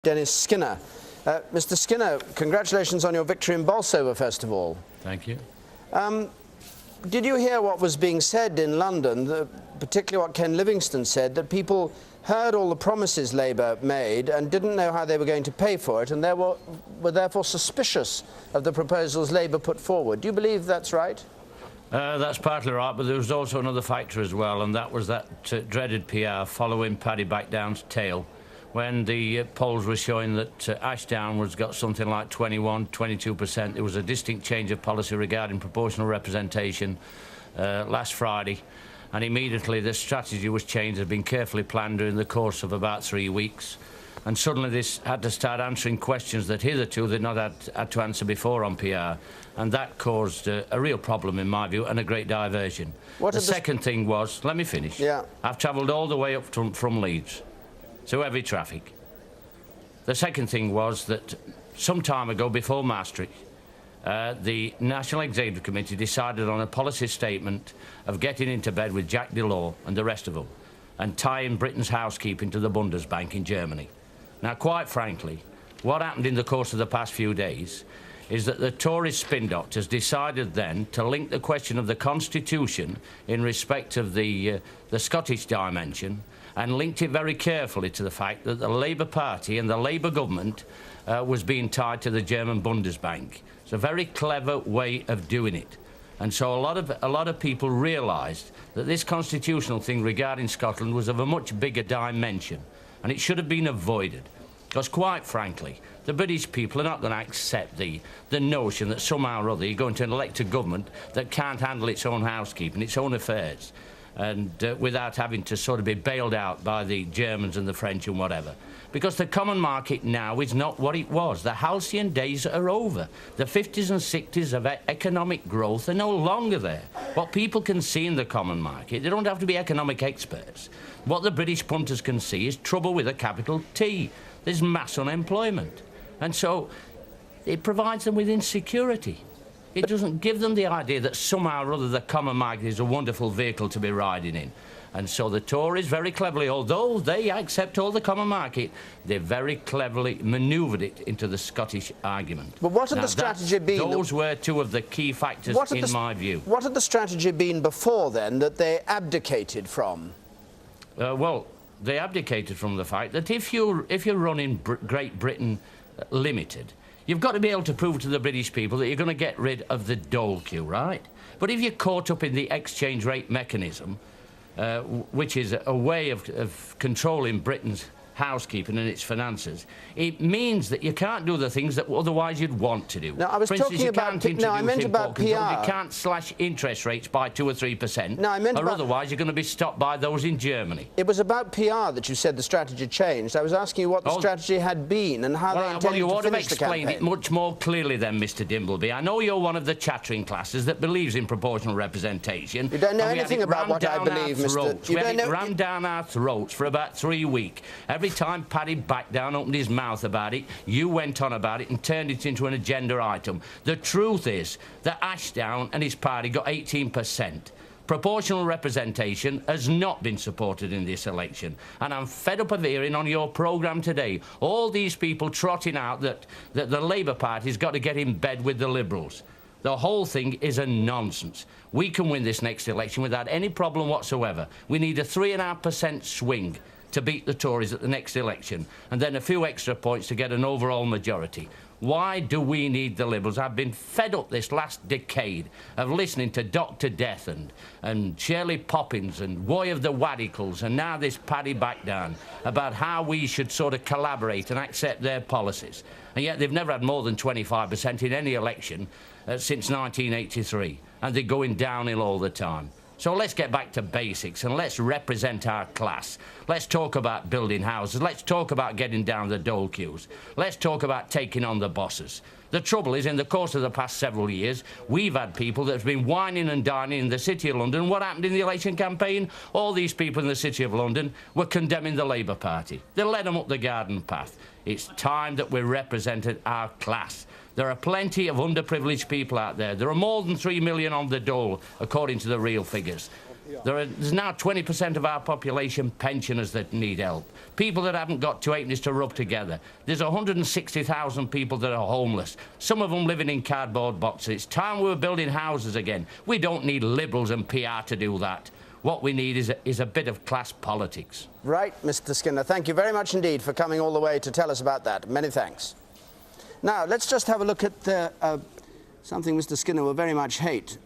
Dennis Skinner. Mr. Skinner, congratulations on your victory in Bolsolver, first of all. Thank you. Did you hear what was being said in London, particularly what Ken Livingstone said, that people heard all the promises Labour made and didn't know how they were going to pay for it, and they were therefore suspicious of the proposals Labour put forward? Do you believe that's right? That's partly right, but there was also another factor as well, and that was that dreaded PR following Paddy Ashdown's tail, when the polls were showing that Ashdown was got something like 22%. There was a distinct change of policy regarding proportional representation last Friday, and immediately the strategy was changed. It had been carefully planned during the course of about 3 weeks, and suddenly this had to start answering questions that hitherto they'd not had to answer before on PR, and that caused a real problem in my view and a great diversion. The second thing was, let me finish. Yeah. I've travelled all the way up from Leeds, so heavy traffic. The second thing was that some time ago, before Maastricht, the National Executive Committee decided on a policy statement of getting into bed with Jacques Delors and the rest of them and tying Britain's housekeeping to the Bundesbank in Germany. Now, quite frankly, what happened in the course of the past few days is that the Tory spin doctors decided then to link the question of the Constitution in respect of the Scottish dimension, and linked it very carefully to the fact that the Labour Party and the Labour government was being tied to the German Bundesbank. It's a very clever way of doing it. And so a lot of people realised that this constitutional thing regarding Scotland was of a much bigger dimension, and it should have been avoided. Because quite frankly, the British people are not going to accept the notion that somehow or other you're going to elect a government that can't handle its own housekeeping, its own affairs, and without having to sort of be bailed out by the Germans and the French and whatever. Because the common market now is not what it was. The halcyon days are over. The 50s and 60s of economic growth are no longer there. What people can see in the common market, they don't have to be economic experts. What the British punters can see is trouble with a capital T. There's mass unemployment. And so it provides them with insecurity. It doesn't give them the idea that somehow or other the common market is a wonderful vehicle to be riding in. And so the Tories very cleverly, although they accept all the common market, they very cleverly manoeuvred it into the Scottish argument. But what had the strategy been? Those were two of the key factors in my view. What had the strategy been before then that they abdicated from? Well, they abdicated from the fact that if you're running Great Britain Limited, you've got to be able to prove to the British people that you're going to get rid of the dole queue, right? But if you're caught up in the exchange rate mechanism, which is a way of controlling Britain's housekeeping and its finances, it means that you can't do the things that otherwise you'd want to do. No, I was talking about... No, I meant about PR. You can't slash interest rates by 2 or 3%, no, I meant or otherwise you're going to be stopped by those in Germany. It was about PR that you said the strategy changed. I was asking you what the strategy had been and how they intended to finish the campaign. Well, you ought to have explained it much more clearly then, Mr. Dimbleby. I know you're one of the chattering classes that believes in proportional representation. You don't know anything about what I believe, Mr. We had it rammed down our throats for about 3 weeks. Every time Paddy Ashdown opened his mouth about it, you went on about it and turned it into an agenda item. The truth is that Ashdown and his party got 18%. Proportional representation has not been supported in this election, and I'm fed up of hearing on your programme today all these people trotting out that the Labour Party's got to get in bed with the Liberals. The whole thing is a nonsense. We can win this next election without any problem whatsoever. We need a 3.5% swing to beat the Tories at the next election, and then a few extra points to get an overall majority. Why do we need the Liberals? I've been fed up this last decade of listening to Dr. Death and Shirley Poppins and Woy of the Wadicals and now this Paddy Ashdown about how we should sort of collaborate and accept their policies. And yet they've never had more than 25% in any election since 1983, and they're going downhill all the time. So let's get back to basics and let's represent our class. Let's talk about building houses. Let's talk about getting down the dole queues. Let's talk about taking on the bosses. The trouble is, in the course of the past several years, we've had people that have been whining and dining in the City of London. What happened in the election campaign? All these people in the City of London were condemning the Labour Party. They led them up the garden path. It's time that we represented our class. There are plenty of underprivileged people out there. There are more than 3 million on the dole, according to the real figures. There's now 20% of our population pensioners that need help. People that haven't got two halfpennies to rub together. There's 160,000 people that are homeless. Some of them living in cardboard boxes. It's time we were building houses again. We don't need Liberals and PR to do that. What we need is a bit of class politics. Right, Mr. Skinner. Thank you very much indeed for coming all the way to tell us about that. Many thanks. Now, let's just have a look at something Mr. Skinner will very much hate.